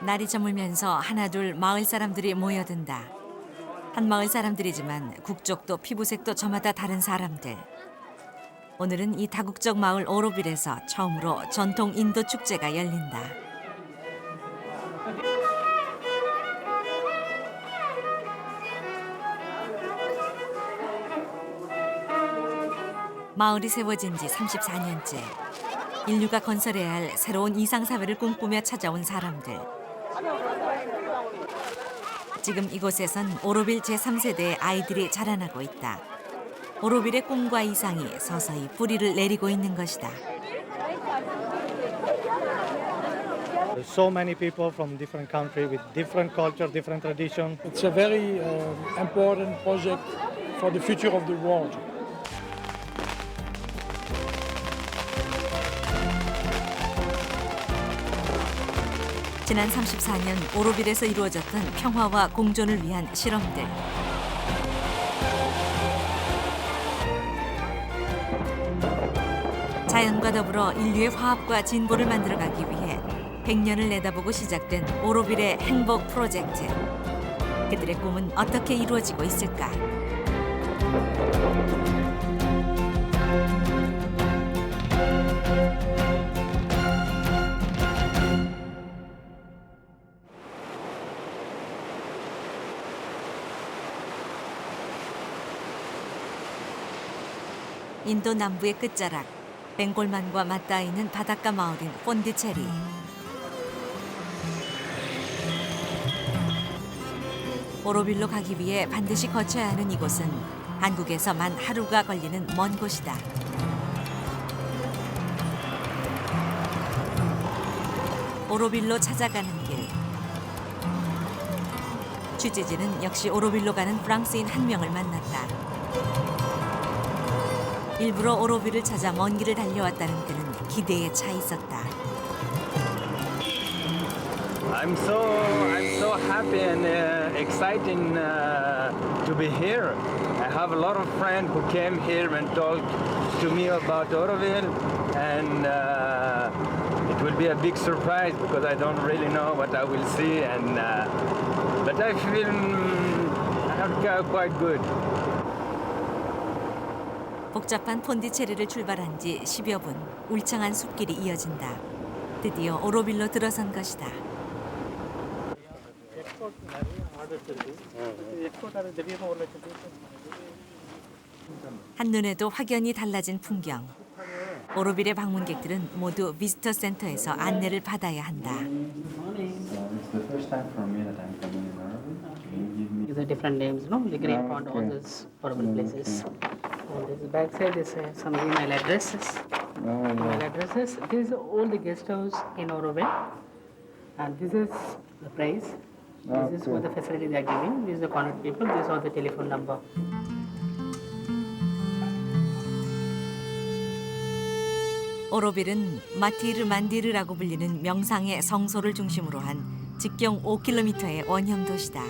날이 저물면서 하나둘 마을 사람들이 모여든다. 한 마을 사람들이지만 국적도 피부색도 저마다 다른 사람들. 오늘은 이 다국적 마을 오로빌에서 처음으로 전통 인도 축제가 열린다. 마을이 세워진 지 34년째. 인류가 건설해야 할 새로운 이상사회를 꿈꾸며 찾아온 사람들. 지금 이곳에선 오로빌 제3세대의 아이들이 자라나고 있다. 오로빌의 꿈과 이상이 서서히 뿌리를 내리고 있는 것이다. There's so many people from different countries with different culture, different tradition. It's a very important project for the future of the world. 지난 34년 오로빌에서 이루어졌던 평화와 공존을 위한 실험들. 자연과 더불어 인류의 화합과 진보를 만들어가기 위해 100년을 내다보고 시작된 오로빌의 행복 프로젝트. 그들의 꿈은 어떻게 이루어지고 있을까? 인도 남부의 끝자락, 벵골만과 맞닿아 있는 바닷가 마을인 폰디체리. 오로빌로 가기 위해 반드시 거쳐야 하는 이곳은 한국에서 만 하루가 걸리는 먼 곳이다. 오로빌로 찾아가는 길. 취재진은 역시 오로빌로 가는 프랑스인 한 명을 만났다. 일부러 오로빌을 찾아 먼 길을 달려왔다는 그는 기대에 차 있었다. I'm so happy and exciting to be here. I have a lot of friends who came here and told to me about Oroville, and it will be a big surprise because I don't really know what I will see, and but I feel quite good. 복잡한 폰디체리를 출발한 지 10여 분, 울창한 숲길이 이어진다. 드디어 오로빌로 들어선 것이다. 한눈에도 확연히 달라진 풍경. 오로빌의 방문객들은 모두 비지터 센터에서 안내를 받아야 한다. These are different names, no? The Green Pond, all these horrible places. And this back side is some email addresses. Email addresses. This is all the guest house in Oroville. And this is the price. This is what the facility they are giving. This is the contact people. This is all the telephone number. 오로빌은 마티르 만디르라고 불리는 명상의 성소를 중심으로 한 직경 5km의 원형 도시다.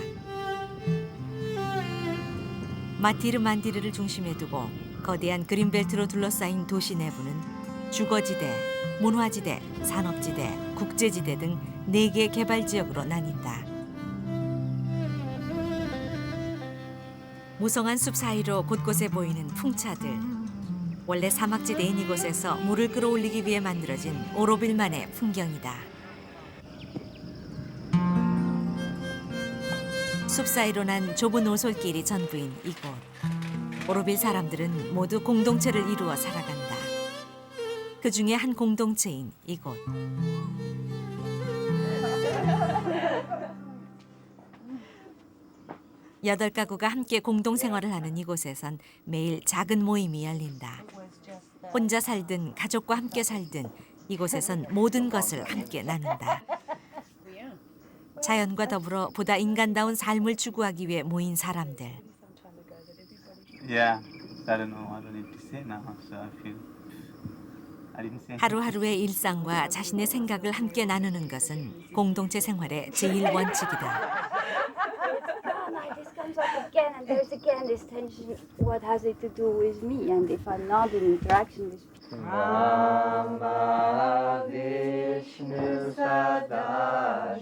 마티르 만디르를 중심에 두고 거대한 그린벨트로 둘러싸인 도시 내부는 주거지대, 문화지대, 산업지대, 국제지대 등 4개 개발지역으로 나뉜다. 무성한 숲 사이로 곳곳에 보이는 풍차들. 원래 사막지대인 이곳에서 물을 끌어올리기 위해 만들어진 오로빌만의 풍경이다. 숲 사이로 난 좁은 오솔길이 전부인 이곳. 오로빌 사람들은 모두 공동체를 이루어 살아간다. 그 중에 한 공동체인 이곳. 여덟 가구가 함께 공동생활을 하는 이곳에선 매일 작은 모임이 열린다. 혼자 살든 가족과 함께 살든 이곳에선 모든 것을 함께 나눈다. 자연과 더불어 보다 인간다운 삶을 추구하기 위해 모인 사람들. Yeah, I don't know what I need to say now, so I feel I didn't say. 하루하루의 일상과 자신의 생각을 함께 나누는 것은 공동체 생활의 제일 원칙이다. This comes up again, and there's again this tension. What has it to do with me? And if I'm not in interaction with people. Brahma Vishnu Sadashi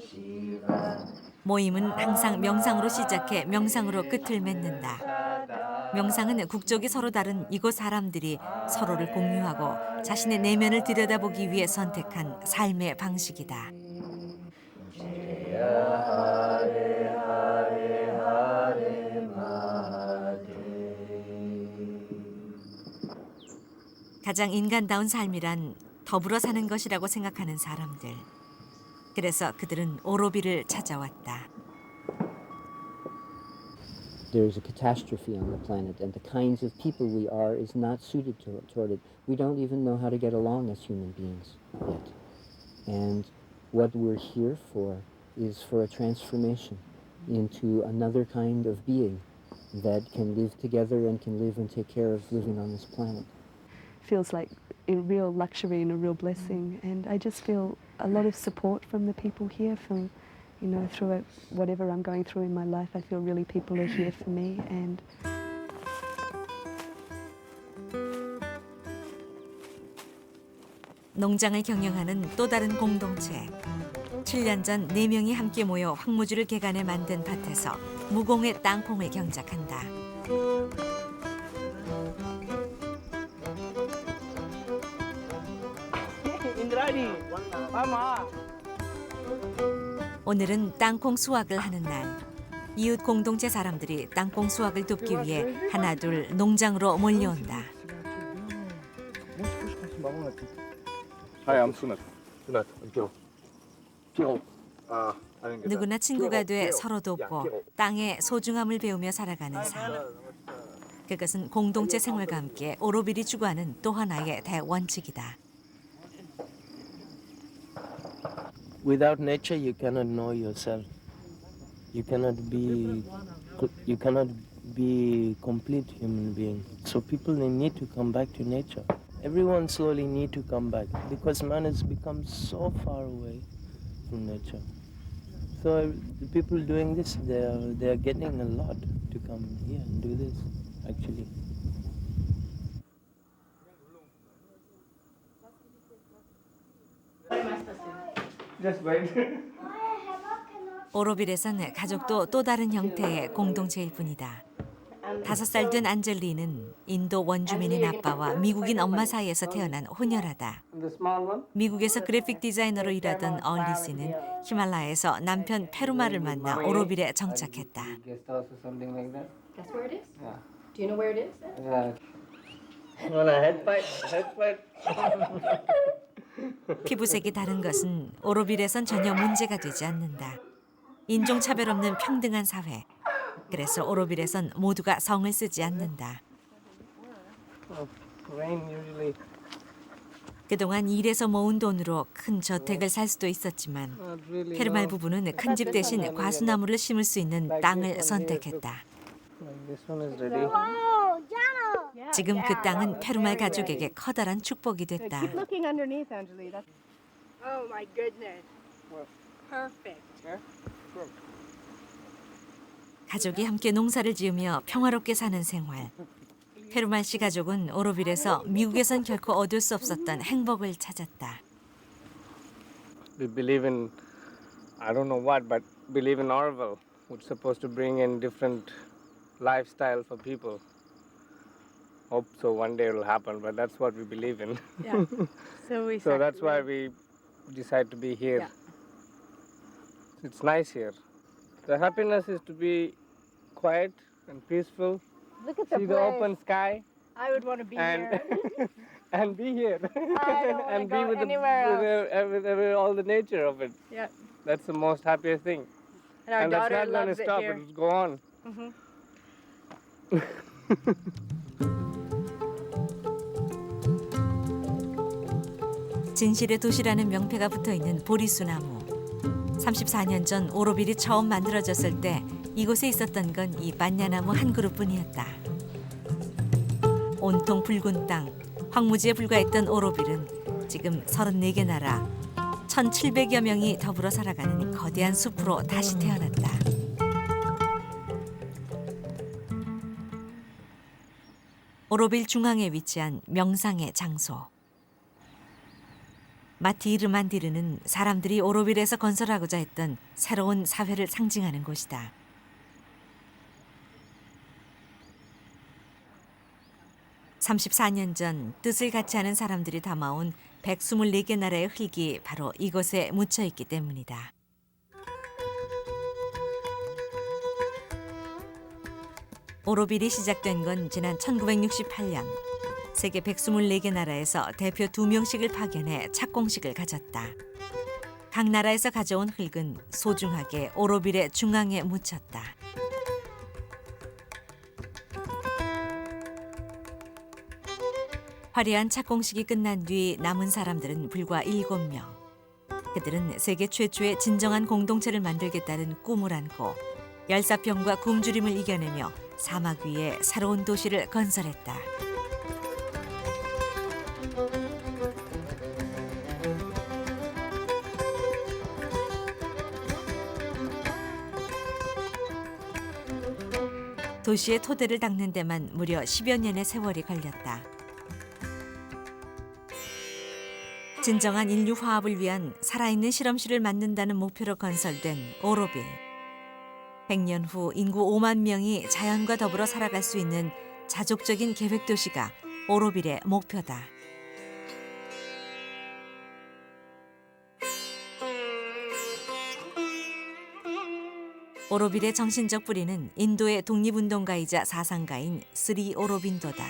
모임은 항상 명상으로 시작해 명상으로 끝을 맺는다. 명상은 국적이 서로 다른 이곳 사람들이 서로를 공유하고 자신의 내면을 들여다보기 위해 선택한 삶의 방식이다. 가장 인간다운 삶이란 더불어 사는 것이라고 생각하는 사람들. 그래서 그들은 오로비를 찾아왔다. There is a catastrophe on the planet, and the kinds of people we are is not suited toward it. We don't even know how to get along as human beings yet. And what we're here for is for a transformation into another kind of being that can live together and can live and take care of living on this planet. Feels like a real luxury and a real blessing, and I just feel a lot of support from the people here. From, you know, through whatever I'm going through in my life, I feel really people are here for me. And 농장을 경영하는 또 다른 공동체. 7년 전 4명이 함께 모여 황무지를 개간해 만든 밭에서 무공의 땅콩을 경작한다. 오늘은 땅콩 수확을 하는 날. 이웃 공동체 사람들이 땅콩 수확을 돕기 위해 하나둘 농장으로 몰려온다. Hi, I'm Sunat. Sunat, I'm Kiro. Kiro. I didn't get 누구나 친구가 돼 서로 돕고 땅의 소중함을 배우며 살아가는 삶. 그것은 공동체 생활과 함께 오로빌이 추구하는 또 하나의 대원칙이다. Without nature, you cannot know yourself. You cannot be complete human being. So people, they need to come back to nature. Everyone slowly need to come back because man has become so far away from nature. So the people doing this, they are getting a lot to come here and do this. Actually. Just wait. 오로빌에선 가족도 또 다른 형태의 공동체일 뿐이다. 5살 된 안젤리는 인도 원주민인 아빠와 미국인 엄마 사이에서 태어난 혼혈아다. 미국에서 그래픽 디자이너로 일하던 얼리스는 히말라야에서 남편 페루마를 만나 오로빌에 정착했다. Guest where it is? Yeah. Do you know where it is? Wanna headpipe? 피부색이 다른 것은 오로빌에선 전혀 문제가 되지 않는다. 인종차별 없는 평등한 사회. 그래서 오로빌에선 모두가 성을 쓰지 않는다. 그동안 일해서 모은 돈으로 큰 저택을 살 수도 있었지만 페르말 부부는 큰 집 대신 과수나무를 심을 수 있는 땅을 선택했다. 지금 그 땅은 페르말 가족에게 커다란 축복이 됐다. 가족이 함께 농사를 지으며 평화롭게 사는 생활. 페르말 씨 가족은 오로빌에서 미국에선 결코 얻을 수 없었던 행복을 찾았다. We believe in, I don't know what, but believe in Orville, which is supposed to bring in different lifestyle for people. Hope so one day it'll happen, but that's what we believe in. Yeah. So that's why we decide to be here. Yeah. It's nice here. The happiness is to be quiet and peaceful. Look at the See the open sky. I would want to be here. And be here. I don't want And to be go with, anywhere else. with all the nature of it. Yeah. That's the most happiest thing. And our And that's daughter not going to loves it stop. here. It'll go on. 진실의 도시라는 명패가 붙어있는 보리수나무. 34년 전 오로빌이 처음 만들어졌을 때 이곳에 있었던 건 이 반야나무 한 그루뿐이었다. 온통 붉은 땅, 황무지에 불과했던 오로빌은 지금 34개 나라, 1,700여 명이 더불어 살아가는 거대한 숲으로 다시 태어났다. 오로빌 중앙에 위치한 명상의 장소. 마티르만디르는 사람들이 오로빌에서 건설하고자 했던 새로운 사회를 상징하는 곳이다. (34년) 전 뜻을 같이 하는 사람들이 담아온 124개 나라의 흙이 바로 이곳에 묻혀 있기 때문이다. 오로빌이 시작된 건 지난 1968년. 세계 124개 나라에서 대표 2명씩을 파견해 착공식을 가졌다. 각 나라에서 가져온 흙은 소중하게 오로빌의 중앙에 묻혔다. 화려한 착공식이 끝난 뒤 남은 사람들은 불과 7명. 그들은 세계 최초의 진정한 공동체를 만들겠다는 꿈을 안고 열사병과 굶주림을 이겨내며 사막 위에 새로운 도시를 건설했다. 도시의 토대를 닦는 데만 무려 10여 년의 세월이 걸렸다. 진정한 인류 화합을 위한 살아있는 실험실을 만든다는 목표로 건설된 오로빌. 100년 후 인구 5만 명이 자연과 더불어 살아갈 수 있는 자족적인 계획 도시가 오로빌의 목표다. 오로빌의 정신적 뿌리는 인도의 독립운동가이자 사상가인 스리 오로빈도다.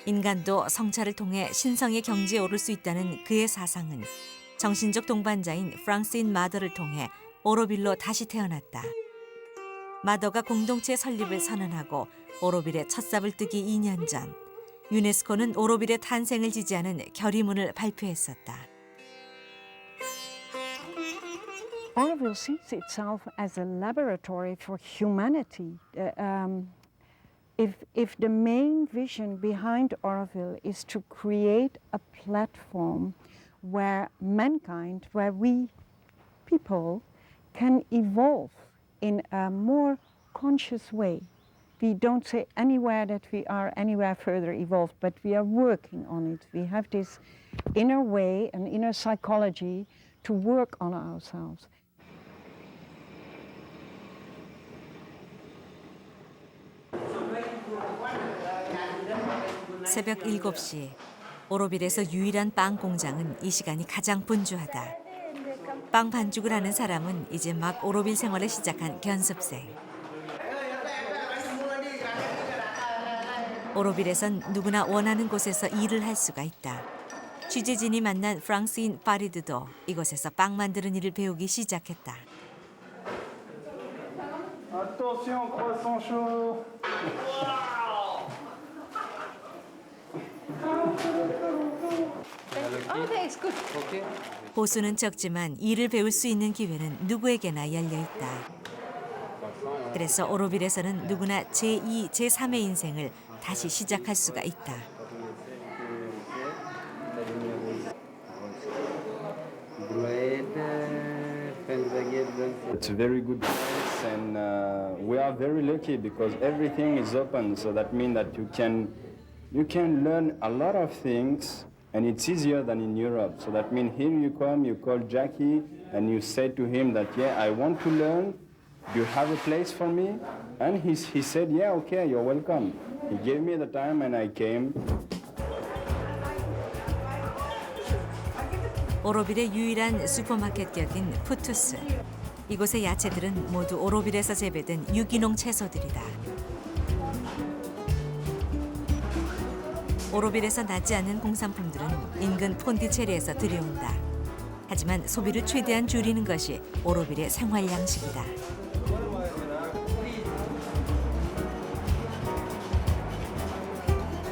인간도 성찰을 통해 신성의 경지에 오를 수 있다는 그의 사상은 정신적 동반자인 프랑스인 마더를 통해 오로빌로 다시 태어났다. 마더가 공동체 설립을 선언하고 오로빌의 첫삽을 뜨기 2년 전, 유네스코는 오로빌의 탄생을 지지하는 결의문을 발표했었다. Oroville sees itself as a laboratory for humanity. If the main vision behind Oroville is to create a platform where mankind, where we people can evolve in a more conscious way. We don't say anywhere that we are anywhere further evolved, but we are working on it. We have this inner way, an inner psychology to work on ourselves. 새벽 7시, 오로빌에서 유일한 빵 공장은 이 시간이 가장 분주하다. 빵 반죽을 하는 사람은 이제 막 오로빌 생활을 시작한 견습생. 오로빌에선 누구나 원하는 곳에서 일을 할 수가 있다. 취재진이 만난 프랑스인 파리드도 이곳에서 빵 만드는 일을 배우기 시작했다. Attention, croissant chaud. 보수는 적지만 일을 배울 수 있는 기회는 누구에게나 열려 있다. 그래서 오로빌에서는 누구나 제2, 제3의 인생을 다시 시작할 수가 있다. It's a very good place, and we are very lucky because everything is open. So that means that you can learn a lot of things, and it's easier than in Europe. So that means here you come, you call Jackie, and you say to him that, yeah, I want to learn. Do you have a place for me? And he said, yeah, okay, you're welcome. He gave me the time, and I came. 오로빌의 유일한 슈퍼마켓 격인 푸투스. 이곳의 야채들은 모두 오로빌에서 재배된 유기농 채소들이다. 오로빌에서 나지 않는 공산품들은 인근 폰디체리에서 들여온다. 하지만 소비를 최대한 줄이는 것이 오로빌의 생활 양식이다.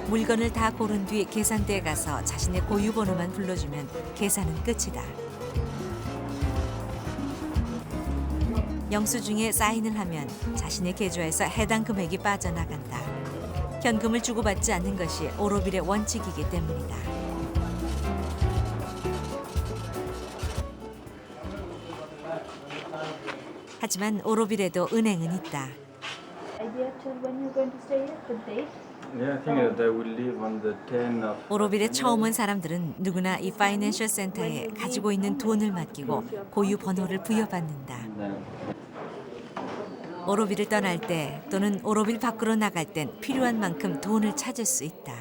물건을 다 고른 뒤 계산대에 가서 자신의 고유 번호만 불러주면 계산은 끝이다. 영수증에 사인을 하면 자신의 계좌에서 해당 금액이 빠져나간다. 현금을 주고받지 않는 것이 오로빌의 원칙이기 때문이다. 하지만 오로빌에도 은행은 있다. Idea to when you're going to stay here, the date? Yeah, I think they will live on the 10 of. 오로빌에 처음 온 사람들은 누구나 이 파이낸셜 센터에 가지고 있는 돈을 맡기고 고유 번호를 부여받는다. 오로빌을 떠날 때 또는 오로빌 밖으로 나갈 땐 필요한 만큼 돈을 찾을 수 있다.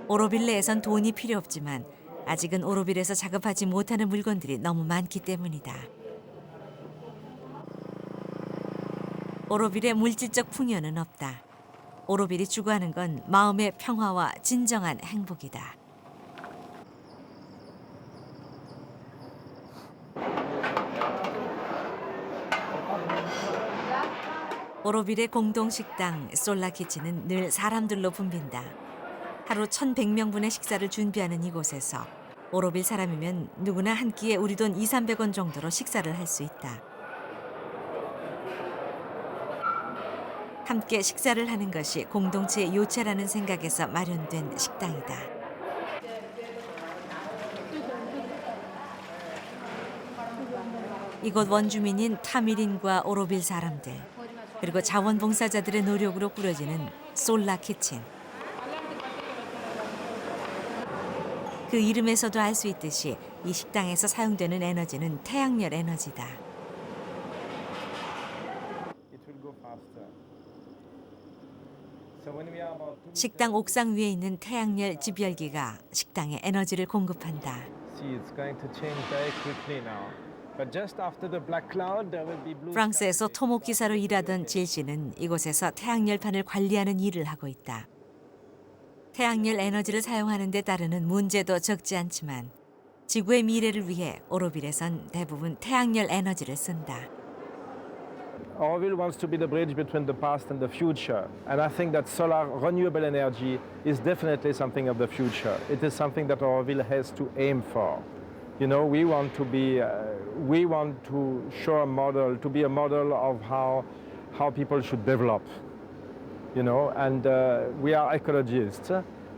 오로빌 내에선 돈이 필요 없지만 아직은 오로빌에서 작업하지 못하는 물건들이 너무 많기 때문이다. 오로빌의 물질적 풍요는 없다. 오로빌이 추구하는 건 마음의 평화와 진정한 행복이다. 오로빌의 공동식당 솔라키친은 늘 사람들로 붐빈다. 하루 1,100명분의 식사를 준비하는 이곳에서 오로빌 사람이면 누구나 한 끼에 우리 돈 200~300원 정도로 식사를 할 수 있다. 함께 식사를 하는 것이 공동체의 요체라는 생각에서 마련된 식당이다. 이곳 원주민인 타미린과 오로빌 사람들, 그리고 자원봉사자들의 노력으로 꾸려지는 솔라키친. 그 이름에서도 알 수 있듯이 이 식당에서 사용되는 에너지는 태양열 에너지다. 식당 옥상 위에 있는 태양열 집열기가 식당에 에너지를 공급한다. 프랑스에서 토목 기사로 일하던 질 씨는 이곳에서 태양열판을 관리하는 일을 하고 있다. 태양열 에너지를 사용하는 데 따르는 문제도 적지 않지만 지구의 미래를 위해 오로빌에선 대부분 태양열 에너지를 쓴다. Auroville wants to be the bridge between the past and the future, and I think that solar renewable energy is definitely something of the future. It is something that Auroville has to aim for. You know, we want to show a model, to be a model of how people should develop. You know, and we are ecologists,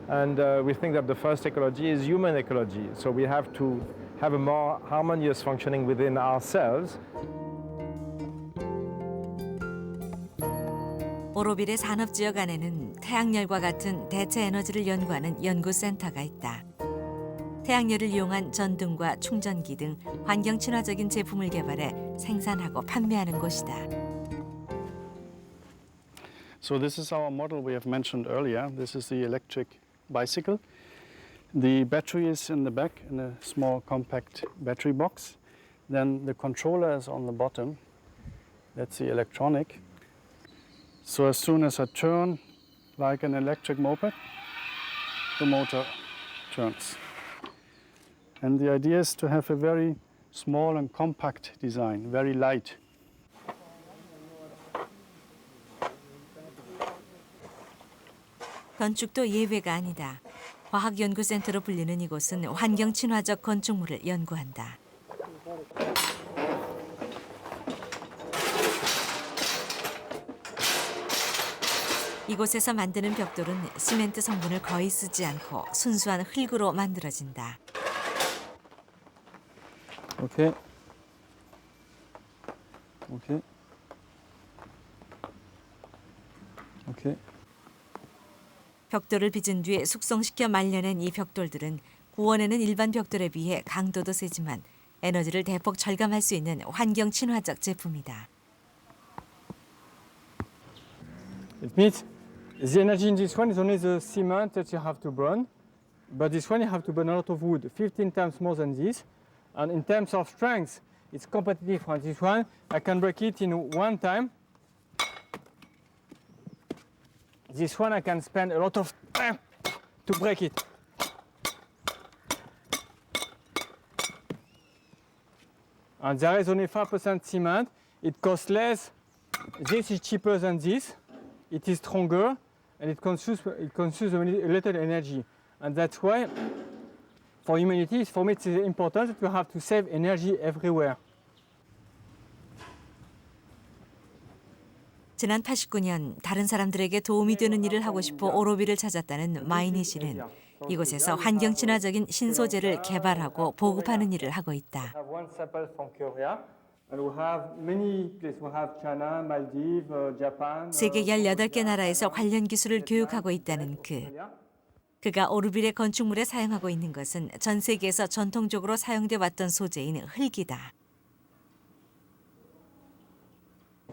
and we think that the first ecology is human ecology. So we have to have a more harmonious functioning within ourselves. 오로빌의 산업지역 안에는 태양열과 같은 대체 에너지를 연구하는 연구센터가 있다. 태양열을 이용한 전등과 충전기 등 환경 친화적인 제품을 개발해 생산하고 판매하는 곳이다. So this is our model we have mentioned earlier. This is the electric bicycle. The battery is in the back in a small compact battery box. Then the controller is on the bottom. That's the electronic. So as soon as I turn like an electric moped, the motor turns. And the idea is to have a very small and compact design, very light. 건축도 예외가 아니다. 과학연구센터로 불리는 이곳은 환경 친화적 건축물을 연구한다. 이곳에서 만드는 벽돌은 시멘트 성분을 거의 쓰지 않고 순수한 흙으로 만들어진다. Okay. Okay. Okay. 벽돌을 빚은 뒤에 숙성시켜 말려낸 이 벽돌들은 구원에는 일반 벽돌에 비해 강도도 세지만 에너지를 대폭 절감할 수 있는 환경 친화적 제품이다. It means the energy in this one is only the cement that you have to burn, but this one you have to burn a lot of wood, 15 times more than this. And in terms of strength, it's competitive from this one. I can break it in one time. This one I can spend a lot of time to break it. And there is only 5% cement. It costs less. This is cheaper than this. It is stronger, and it consumes a little energy. And that's why, for humanity, for me, it's important that we have to save energy everywhere. 지난 89년 다른 사람들에게 도움이 되는 일을 하고 싶어 오로빌을 찾았다는 마이니 씨는 이곳에서 환경 친화적인 신소재를 개발하고 보급하는 일을 하고 있다. I have one sample from Korea. And we have many places. We have China, Maldives, Japan. 세계 18개 나라에서 관련 기술을 교육하고 있다는 그가 오르빌의 건축물에 사용하고 있는 것은 전 세계에서 전통적으로 사용돼 왔던 소재인 흙이다.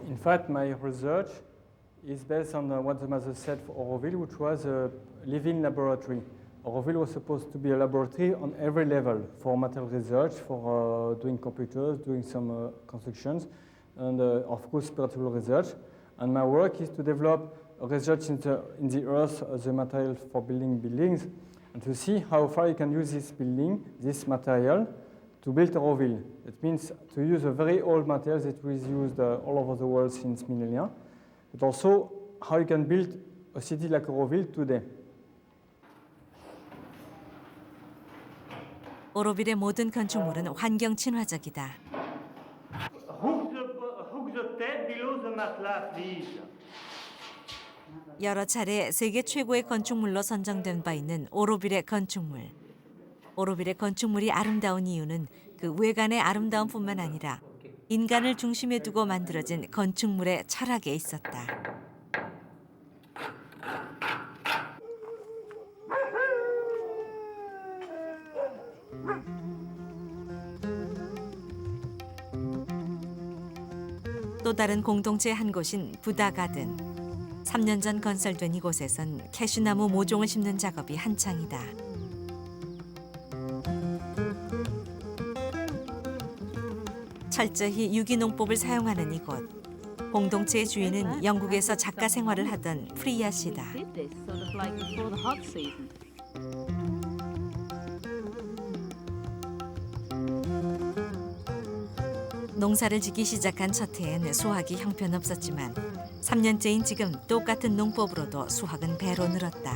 In fact, my research is based on what the master said for Auroville, which was a living laboratory. Auroville was supposed to be a laboratory on every level for material research, for doing computers, doing some constructions, and of course spiritual research. And my work is to develop research in the earth as a material for building buildings, and to see how far you can use this building, this material, to build Auroville. It means to use a very old material that was used all over the world since millennia, but also how you can build a city like Auroville today. 오로빌의 모든 건축물은 환경 친화적이다. 여러 차례 세계 최고의 건축물로 선정된 바 있는 오로빌의 건축물. 오로빌의 건축물이 아름다운 이유는 그 외관의 아름다움뿐만 아니라 인간을 중심에 두고 만들어진 건축물의 철학에 있었다. 또 다른 공동체 한 곳인 부다 가든. 3년 전 건설된 이곳에선 캐슈나무 모종을 심는 작업이 한창이다. 철저히 유기농법을 사용하는 이곳. 공동체의 주인은 영국에서 작가 생활을 하던 프리야 씨다. 농사를 짓기 시작한 첫 해엔 수확이 형편없었지만 3년째인 지금 똑같은 농법으로도 수확은 배로 늘었다.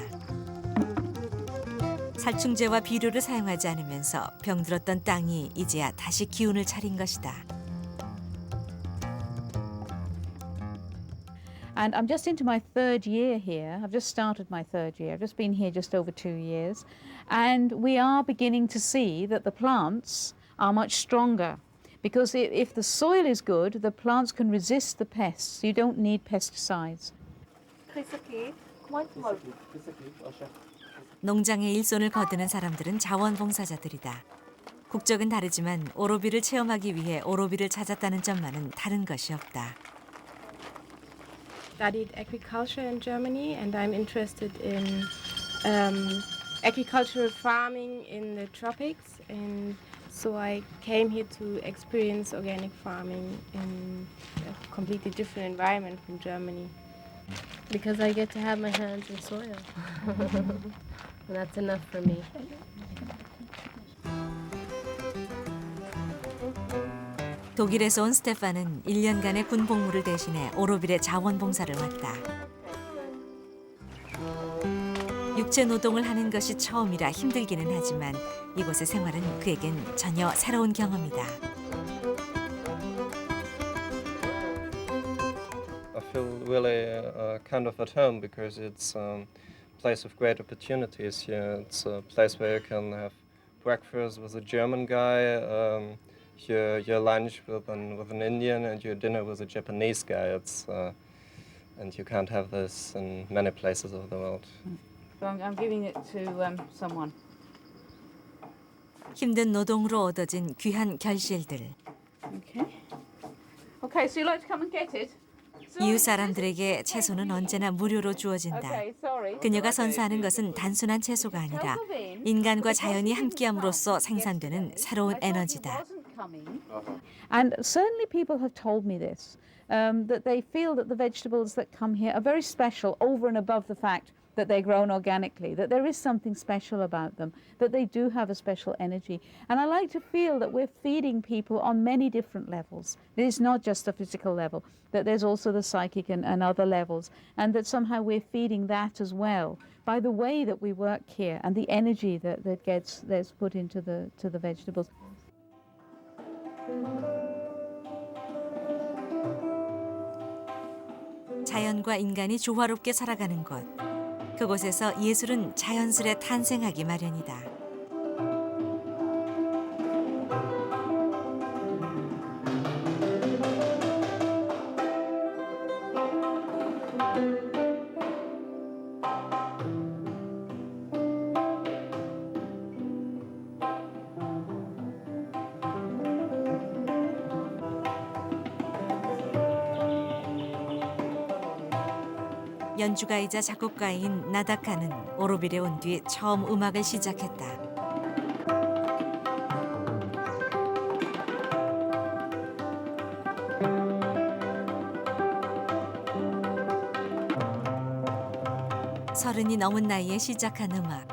살충제와 비료를 사용하지 않으면서 병들었던 땅이 이제야 다시 기운을 차린 것이다. And I'm just into my third year here. I've just started my third year. I've just been here just over 2 years. And we are beginning to see that the plants are much stronger. Because if the soil is good, the plants can resist the pests. You don't need pesticides. 농장에 일손을 거두는 사람들은 자원봉사자들이다. 국적은 다르지만 오로빌을 체험하기 위해 오로빌을 찾았다는 점만은 다른 것이 없다. Studied agriculture in Germany, and I'm interested in agricultural farming in the tropics, and so I came here to experience organic farming in a completely different environment from Germany. Because I get to have my hands in soil. And that's enough for me. 독일에서 온 스테판은 1년간의 군 복무를 대신해 오로빌에 자원봉사를 왔다. 육체 노동을 하는 것이 처음이라 힘들기는 하지만 이곳의 생활은 그에겐 전혀 새로운 경험이다. I feel really kind of at home because it's a place of great opportunities here. It's a place where you can have breakfast with a German guy, your lunch with an Indian, and your dinner with a Japanese guy. And you can't have this in many places of the world. So I'm giving it to someone. 힘든 노동으로 얻어진 귀한 결실들. Okay, so you'd like to come and get it? 이웃 사람들에게 채소는 언제나 무료로 주어진다. 그녀가 선사하는 것은 단순한 채소가 아니라 인간과 자연이 함께함으로써 생산되는 새로운 에너지다. And certainly people have told me this, that they feel that the vegetables that come here are very special over and above the fact that they're grown organically, that there is something special about them, that they do have a special energy. And I like to feel that we're feeding people on many different levels. It is not just the physical level, that there's also the psychic and other levels, and that somehow we're feeding that as well by the way that we work here and the energy that's put into the vegetables. 자연과 인간이 조화롭게 살아가는 곳. 그곳에서 예술은 자연스레 탄생하기 마련이다. 연주가이자 작곡가인 나다카는 오로빌에 온 뒤 처음 음악을 시작했다. 서른이 넘은 나이에 시작한 음악.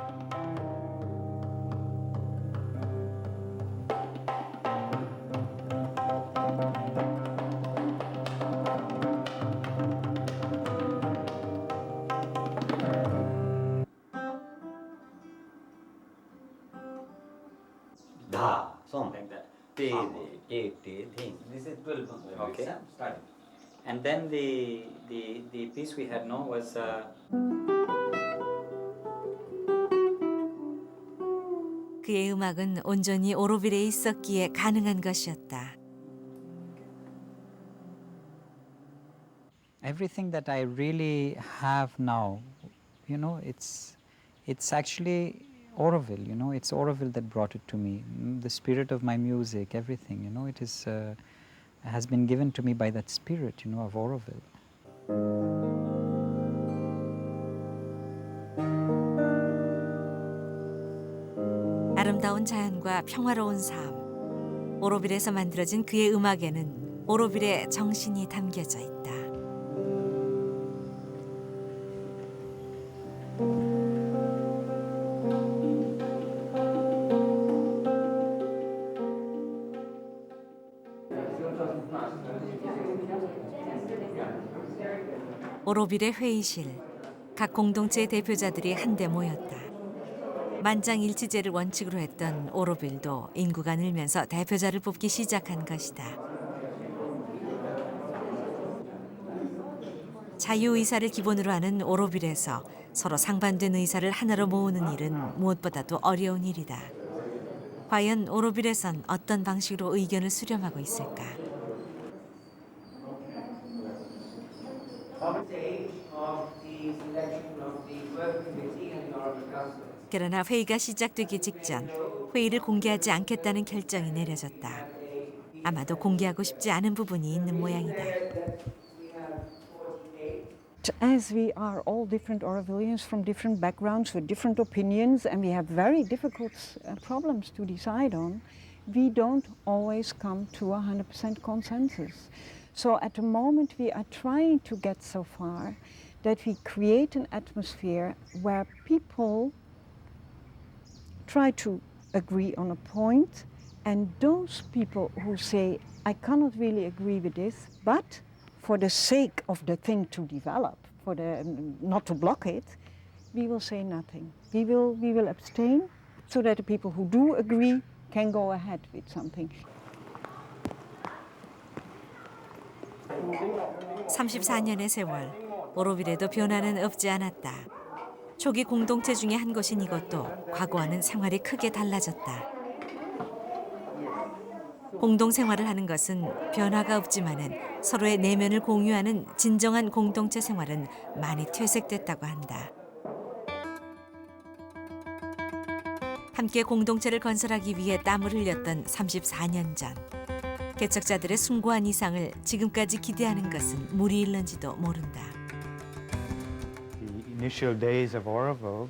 Da, som. Like that. This is 12. Okay. Start. And then the piece we had no was. 그의 음악은 온전히 오로빌에 있었기에 가능한 것이었다. Everything that I really have now, you know, it's actually Oroville, you know, it's Oroville that brought it to me. The spirit of my music, everything, you know, it is has been given to me by that spirit, you know, of Oroville. 아름다운 자연과 평화로운 삶. 오로빌에서 만들어진 그의 음악에는 오로빌의 정신이 담겨져 있다. 오로빌의 회의실. 각 공동체의 대표자들이 한데 모였다. 만장일치제를 원칙으로 했던 오로빌도 인구가 늘면서 대표자를 뽑기 시작한 것이다. 자유의사를 기본으로 하는 오로빌에서 서로 상반된 의사를 하나로 모으는 일은 무엇보다도 어려운 일이다. 과연 오로빌에선 어떤 방식으로 의견을 수렴하고 있을까? 그러나 회의가 시작되기 직전 회의를 공개하지 않겠다는 결정이 내려졌다. 아마도 공개하고 싶지 않은 부분이 있는 모양이다. As we are all different Orovillians from different backgrounds with different opinions and we have very difficult problems to decide on, we don't always come to 100% consensus. So at the moment we are trying to get so far that we create an atmosphere where people try to agree on a point, and those people who say, I cannot really agree with this, but for the sake of the thing to develop, not to block it, we will say nothing. We will abstain so that the people who do agree can go ahead with something. 34년의 세월, 오로빌에도 변화는 없지 않았다. 초기 공동체 중에 한 곳인 이것도 과거와는 생활이 크게 달라졌다. 공동생활을 하는 것은 변화가 없지만은 서로의 내면을 공유하는 진정한 공동체 생활은 많이 퇴색됐다고 한다. 함께 공동체를 건설하기 위해 땀을 흘렸던 34년 전. 개척자들의 숭고한 이상을 지금까지 기대하는 것은 무리 일는지도 모른다. The initial days of Oroville,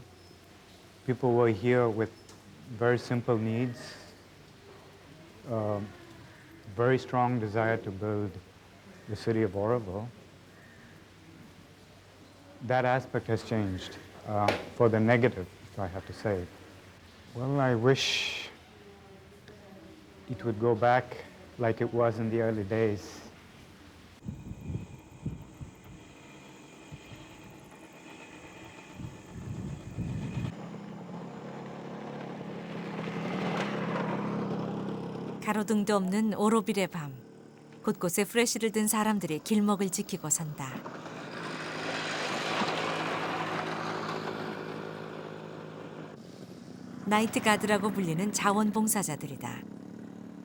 people were here with very simple needs, very strong desire to build the city of Oroville. That aspect has changed for the negative, if I have to say. Well, I wish it would go back like it was in the early days. 가로등도 없는 오로빌의 밤. 곳곳에 프레쉬를 든 사람들이 길목을 지키고 선다. 나이트 가드라고 불리는 자원봉사자들이다.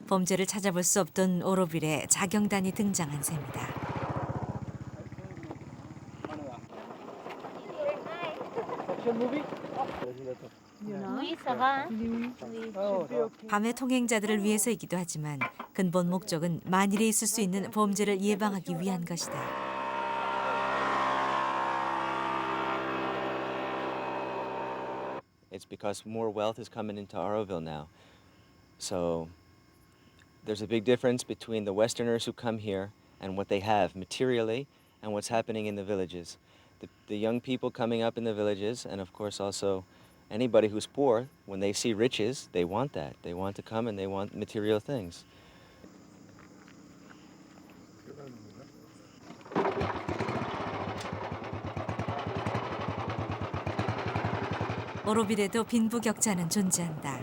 범죄를 찾아볼 수 없던 오로빌에 자경단이 등장한 셈이다. 밤의 통행자들을 위해서이기도 하지만 근본 목적은 만일에 있을 수 있는 범죄를 예방하기 위한 것이다. It's because more wealth is coming into Oroville now. So there's a big difference between the Westerners who come here and what they have materially and what's happening in the villages. The young people coming up in the villages, and of course also anybody who's poor, when they see riches, they want that. They want to come and they want material things. 오로빌에도 빈부격차는 존재한다.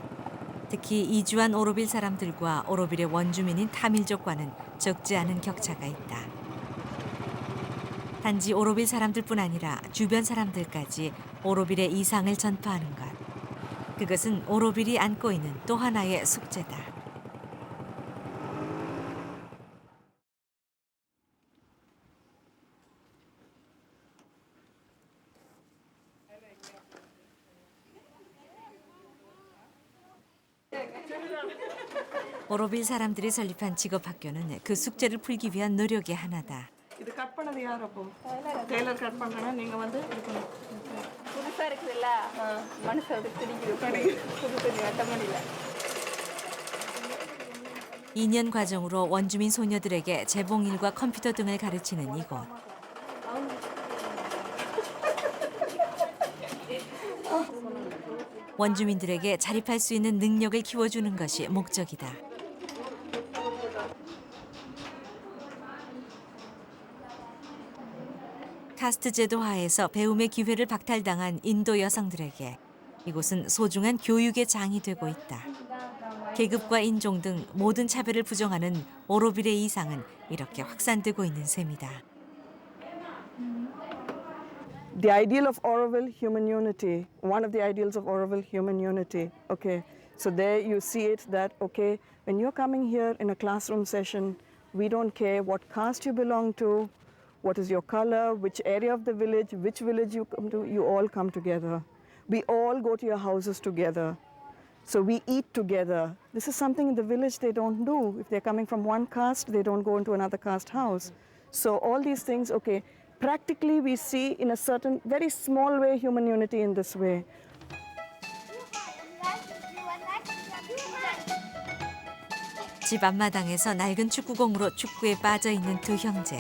특히 이주한 오로빌 사람들과 오로빌의 원주민인 타밀족과는 적지 않은 격차가 있다. 단지 오로빌 사람들뿐 아니라 주변 사람들까지 오로빌의 이상을 전파하는 것. 그것은 오로빌이 안고 있는 또 하나의 숙제다. 오로빌 사람들이 설립한 직업학교는 그 숙제를 풀기 위한 노력의 하나다. இது கட் பண்ணது யார் அப்போ Taylor cut பண்ணுறேன்னா நீங்கள் வந்து இது பண்ணி புதுசாக இருக்குதுல்ல மனுஷன் திடிக்குது புது துணி வெட்ட முடியல. 2년 과정으로 원주민 소녀들에게 재봉일과 컴퓨터 등을 가르치는 이곳. 원주민들에게 자립할 수 있는 능력을 키워주는 것이 목적이다. 카스트 제도 하에서 배움의 기회를 박탈당한 인도 여성들에게 이곳은 소중한 교육의 장이 되고 있다. 계급과 인종 등 모든 차별을 부정하는 오로빌의 이상은 이렇게 확산되고 있는 셈이다. The ideal of Oroville, human unity. One of the ideals of Oroville, human unity. Okay, so there you see it that, okay, when you're coming here in a classroom session, we don't care what caste you belong to, what is your color, which area of the village, which village you come to, you all come together. We all go to your houses together. So we eat together. This is something in the village they don't do. If they're coming from one caste, they don't go into another caste house. So all these things, okay, practically we see in a certain, very small way, human unity in this way. 집 앞마당에서 낡은 축구공으로 축구에 빠져 있는 두 형제.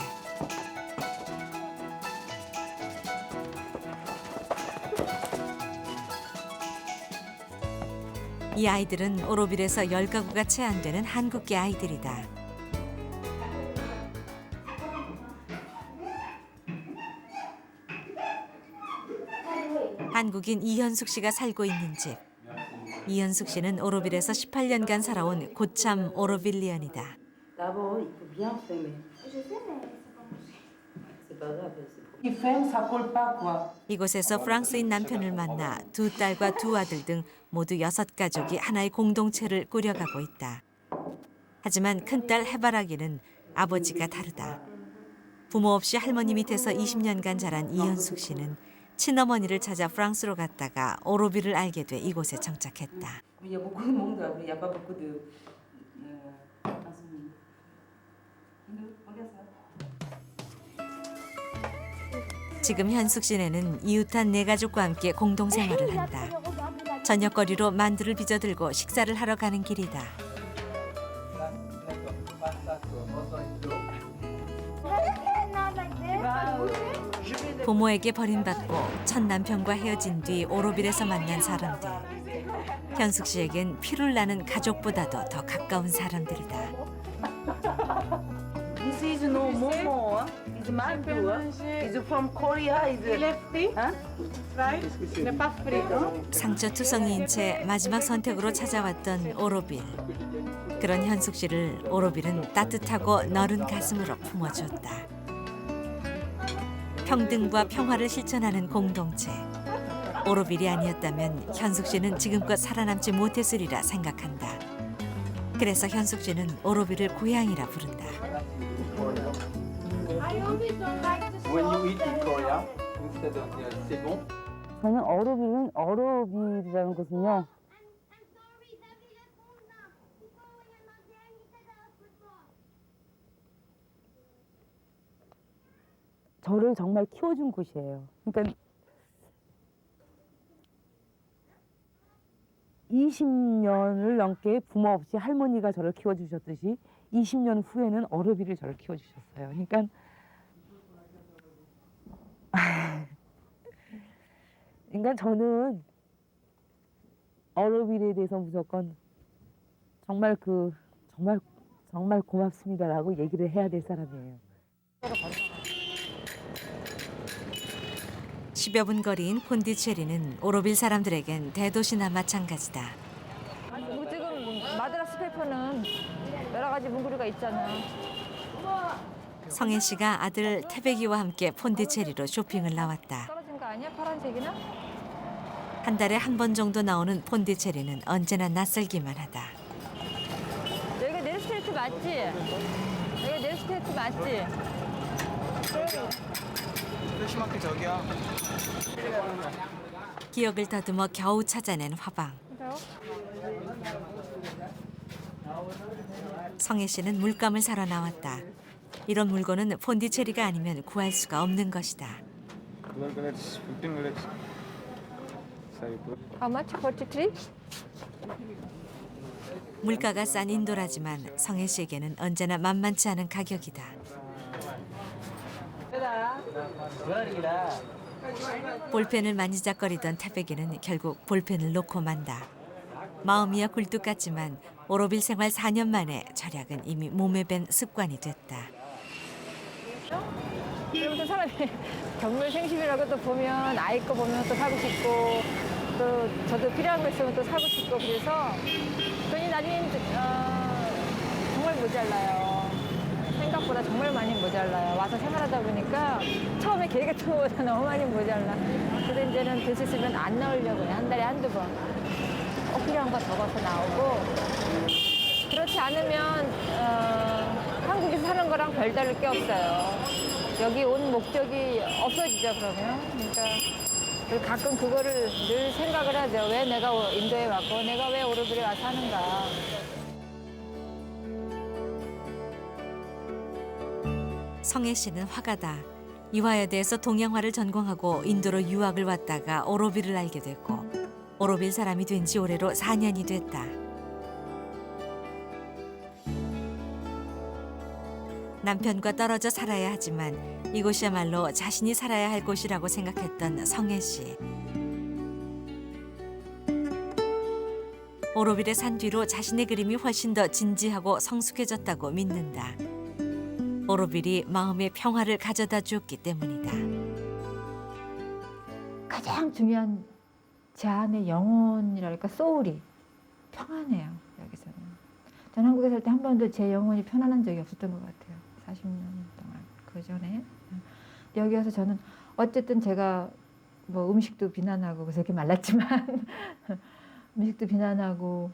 이 아이들은 오로빌에서 10가구가 채 안 되는 한국계 아이들이다. 한국인 이현숙 씨가 살고 있는 집. 이현숙 씨는 오로빌에서 18년간 살아온 고참 오로빌리언이다. 이곳에서 프랑스인 남편을 만나 두 딸과 두 아들 등 모두 6가족이 하나의 공동체를 꾸려가고 있다. 하지만 큰딸 해바라기는 아버지가 다르다. 부모 없이 할머니 밑에서 20년간 자란 이현숙 씨는 친어머니를 찾아 프랑스로 갔다가 오로빌을 알게 돼 이곳에 정착했다. 지금 현숙 씨네는 이웃한 4가족과 함께 공동생활을 한다. 저녁거리로 만두를 빚어들고 식사를 하러 가는 길이다. 부모에게 버림받고 첫 남편과 헤어진 뒤 오로빌에서 만난 사람들. 현숙 씨에겐 피를 나는 가족보다도 더 가까운 사람들이다. This is no momo. It's mandu. It's from Korea. It's lefty. Right? The pas frito. 상처투성이인 채 마지막 선택으로 찾아왔던 오로빌. 그런 현숙 씨를 오로빌은 따뜻하고 너른 가슴으로 품어줬다. 평등과 평화를 실천하는 공동체. 오로빌이 아니었다면 현숙 씨는 지금껏 살아남지 못했으리라 생각한다. 그래서 현숙 씨는 오로빌을 고향이라 부른다. When you eat in Korea, instead of c'est bon. 저는 어로빌이라는 곳은요. 저를 정말 키워준 곳이에요. 그러니까 20년을 넘게 부모 없이 할머니가 저를 키워주셨듯이 20년 후에는 어러비를 저를 키워주셨어요. 그러니까 저는 어러빌에 대해서 무조건 정말 정말 고맙습니다라고 얘기를 해야 될 사람이에요. 10여 분 거리인 폰디체리는 오로빌 사람들에겐 대도시나 마찬가지다. 지금 마드라스 페퍼는 여러 가지 문구류가 있잖아. 성혜 씨가 아들 태백이와 함께 폰디체리로 쇼핑을 나왔다. 떨어진 거 아니야? 파란색이나? 한 달에 한 번 정도 나오는 폰디체리는 언제나 낯설기만 하다. 여기가 네르스테이트 맞지? 여기가 네르스테이트 맞지? 조심하게 저기야. 기억을 더듬어 겨우 찾아낸 화방. 성혜 씨는 물감을 사러 나왔다. 이런 물건은 폰디체리가 아니면 구할 수가 없는 것이다. How much? 43? 물가가 싼 인도라지만 성혜 씨에게는 언제나 만만치 않은 가격이다. 볼펜을 만지작거리던 태백이는 결국 볼펜을 놓고 만다. 마음이야 굴뚝 같지만 오로빌 생활 4년 만에 절약은 이미 몸에 밴 습관이 됐다. 그리고 또 사람이 경물 생심이라고 또 보면 아이 거 보면 또 사고 싶고 또 저도 필요한 거 있으면 또 사고 싶고 그래서 돈이 나중엔 정말 모자라요. 생각보다 정말 많이 모자라요. 와서 생활하다 보니까 처음에 계획했던 것보다 너무 많이 모자라. 그래서 이제는 될 수 있으면 안 나오려고 해요. 한 달에 한두 번. 꼭 필요한 거 적어서 나오고 그렇지 않으면 한국에서 사는 거랑 별다를 게 없어요. 여기 온 목적이 없어지죠, 그러면. 그러니까 가끔 그거를 늘 생각을 하죠. 왜 내가 인도에 왔고 내가 왜 오로빌에 와서 사는가. 성혜 씨는 화가다. 이화여대에서 동양화를 전공하고 인도로 유학을 왔다가 오로빌을 알게 됐고 오로빌 사람이 된 지 올해로 4년이 됐다. 남편과 떨어져 살아야 하지만 이곳이야말로 자신이 살아야 할 곳이라고 생각했던 성혜 씨. 오로빌에 산 뒤로 자신의 그림이 훨씬 더 진지하고 성숙해졌다고 믿는다. 오로빌이 마음의 평화를 가져다 주었기 때문이다. 가장 중요한 제 안의 영혼이랄까 소울이 평안해요. 여기서는. 전 한국에 살 때 한 번도 제 영혼이 편안한 적이 없었던 것 같아요. 40년 동안 그 전에. 여기 와서 저는 어쨌든 제가 뭐 음식도 비난하고 그래서 이렇게 말랐지만 음식도 비난하고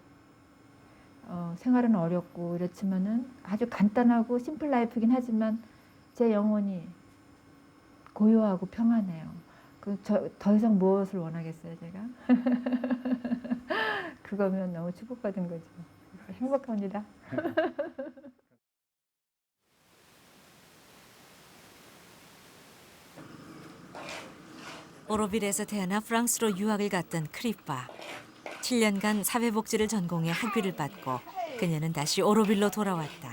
생활은 어렵고 이렇지만은 아주 간단하고 심플 라이프긴 하지만 제 영혼이 고요하고 평안해요. 더 이상 무엇을 원하겠어요, 제가? 그거면 너무 축복받은 거죠. 행복합니다. 오로빌에서 태어나 프랑스로 유학을 갔던 크리파. 7년간 사회복지를 전공해 학위를 받고 그녀는 다시 오로빌로 돌아왔다.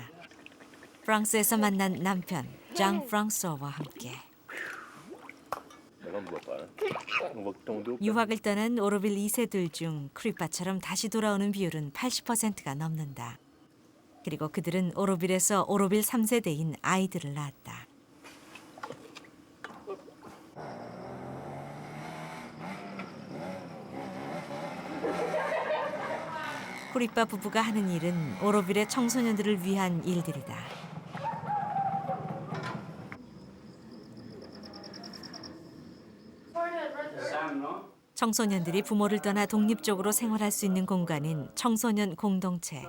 프랑스에서 만난 남편 장 프랑소와 함께. 유학을 떠난 오로빌 2세들 중 크리파처럼 다시 돌아오는 비율은 80%가 넘는다. 그리고 그들은 오로빌에서 오로빌 3세대인 아이들을 낳았다. 크리파 부부가 하는 일은 오로빌의 청소년들을 위한 일들이다. 청소년들이 부모를 떠나 독립적으로 생활할 수 있는 공간인 청소년 공동체.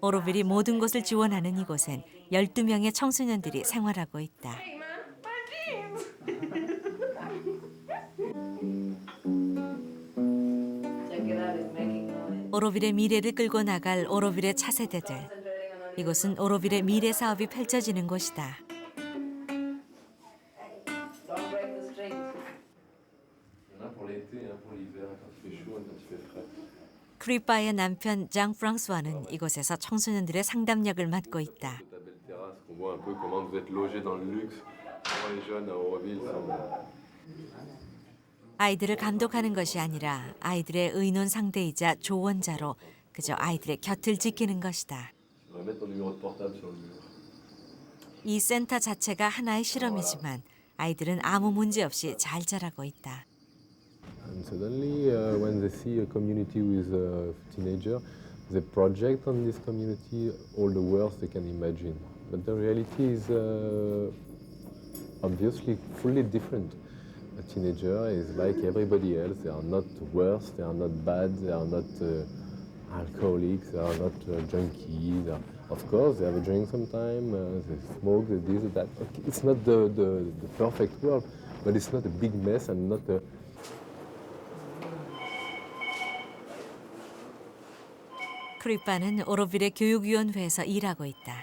오로빌이 모든 것을 지원하는 이곳엔 12명의 청소년들이 생활하고 있다. 오로빌의 미래를 끌고 나갈 오로빌의 차세대들. 이곳은 오로빌의 미래 사업이 펼쳐지는 곳이다. 크리파의 남편 장 프랑스와는 이곳에서 청소년들의 상담 역을 맡고 있다. 아이들을 감독하는 것이 아니라 아이들의 의논 상대이자 조언자로 그저 아이들의 곁을 지키는 것이다. 이 센터 자체가 하나의 실험이지만 아이들은 아무 문제 없이 잘 자라고 있다. And suddenly, when they see a community with a teenager, they project on this community all the worst they can imagine. But the reality is obviously fully different. A teenager is like everybody else. They are not worse, they are not bad, they are not alcoholics, they are not junkies. Of course, they have a drink sometime, they smoke, they this, that. Okay, it's not the perfect world, but it's not a big mess and not a 크리파는 오로빌의 교육위원회에서 일하고 있다.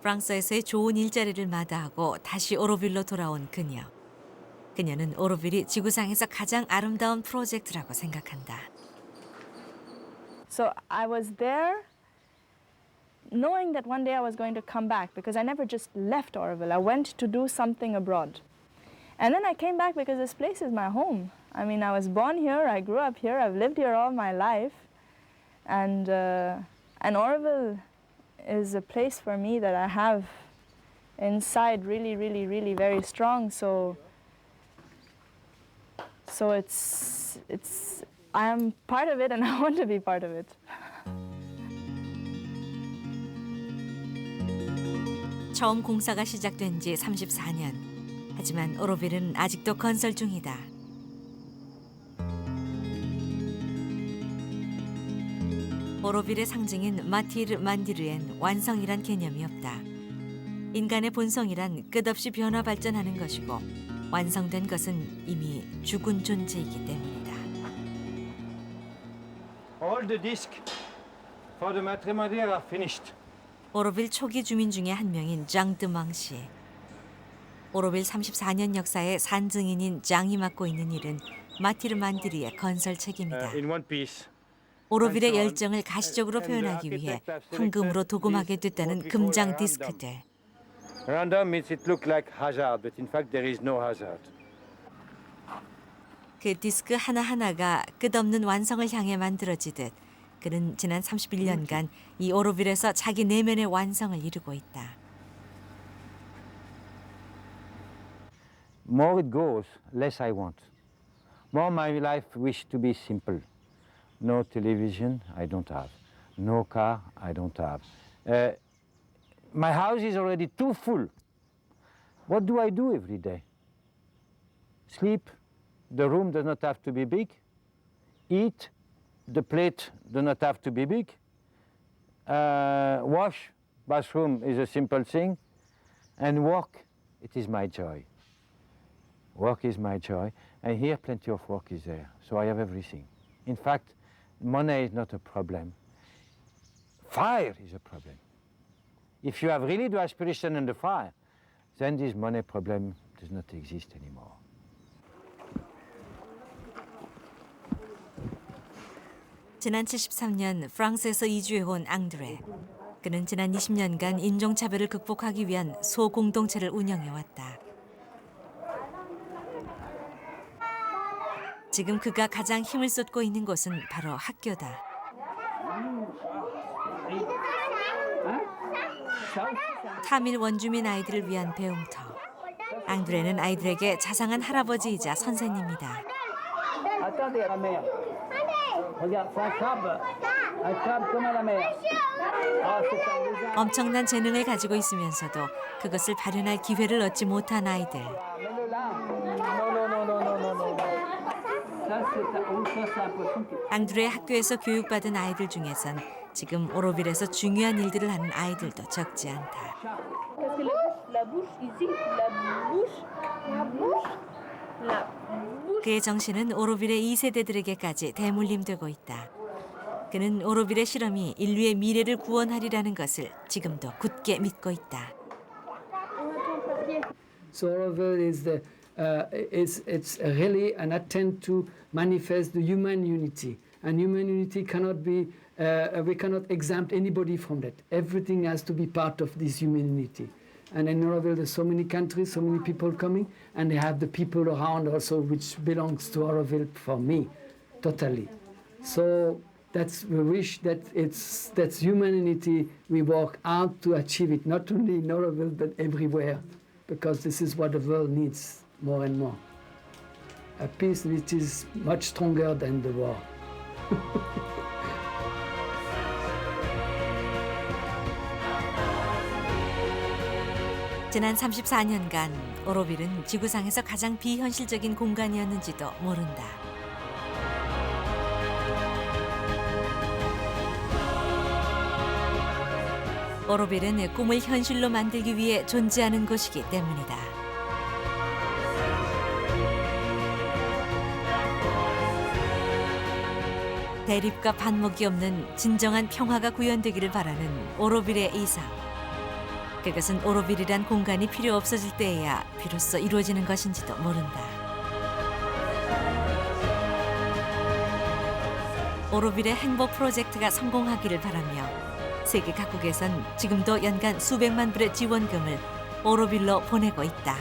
프랑스에서의 좋은 일자리를 마다하고 다시 오로빌로 돌아온 그녀. 그녀는 오로빌이 지구상에서 가장 아름다운 프로젝트라고 생각한다. So I was there knowing that one day I was going to come back because I never just left Oroville. I went to do something abroad. And then I came back because this place is my home. I mean, I was born here, I grew up here, I've lived here all my life. And Oroville is a place for me that I have inside really, really, really very strong. So I am part of it and I want to be part of it. 처음 공사가 시작된 지 34년. 하지만 오로빌은 아직도 건설 중이다. 오로빌의 상징인 마티르 만디르엔 완성이란 개념이 없다. 인간의 본성이란 끝없이 변화 발전하는 것이고 완성된 것은 이미 죽은 존재이기 때문이다. All the discs for the matrimonial are finished. 오로빌 초기 주민 중에 한 명인 장 드망 씨. 오로빌 34년 역사의 산증인인 장이 맡고 있는 일은 마티르 만디르의 건설 책임이다. In one piece. 오로빌의 열정을 가시적으로 표현하기 위해 황금으로 도금하게 됐다는 금장 디스크들. Random means it looks like hazard, but in fact there is no hazard. 그 디스크 하나하나가 끝없는 완성을 향해 만들어지듯 그는 지난 31년간 이 오로빌에서 자기 내면의 완성을 이루고 있다. More it goes, less I want. More my life wish to be simple. No television, I don't have. No car, I don't have. My house is already too full. What do I do every day? Sleep, the room does not have to be big. Eat, the plate does not have to be big. Wash, bathroom is a simple thing. And work, it is my joy. Work is my joy. And here plenty of work is there. So I have everything. In fact, money is not a problem. Fire is a problem. If you have really the aspiration and the fire, then this money problem does not exist anymore. 지난 73년 프랑스에서 이주해온 앙드레. 그는 지난 20년간 인종차별을 극복하기 위한 소공동체를 운영해왔다. 지금 그가 가장 힘을 쏟고 있는 곳은 바로 학교다. 타밀 원주민 아이들을 위한 배움터. 앙드레는 아이들에게 자상한 할아버지이자 선생님이다. 엄청난 재능을 가지고 있으면서도 그것을 발현할 기회를 얻지 못한 아이들. 앙드레 학교에서 교육받은 아이들 중에선 지금 오로빌에서 중요한 일들을 하는 아이들도 적지 않다. 그의 정신은 오로빌의 2세대들에게까지 대물림되고 있다. 그는 오로빌의 실험이 인류의 미래를 구원하리라는 것을 지금도 굳게 믿고 있다. So Oroville is it's really an attempt to manifest the human unity. And humanity cannot be, we cannot exempt anybody from that. Everything has to be part of this humanity. And in Oroville, there's so many countries, so many people coming, and they have the people around also, which belongs to Oroville for me, totally. So that's we wish that that's humanity. We work hard to achieve it, not only in Oroville but everywhere, because this is what the world needs more and more. A peace which is much stronger than the war. 지난 34년간 오로빌은 지구상에서 가장 비현실적인 공간이었는지도 모른다. 오로빌은 꿈을 현실로 만들기 위해 존재하는 곳이기 때문이다. 대립과 반목이 없는 진정한 평화가 구현되기를 바라는 오로빌의 이상. 그것은 오로빌이란 공간이 필요 없어질 때에야 비로소 이루어지는 것인지도 모른다. 오로빌의 행복 프로젝트가 성공하기를 바라며 세계 각국에선 지금도 연간 수백만 불의 지원금을 오로빌로 보내고 있다.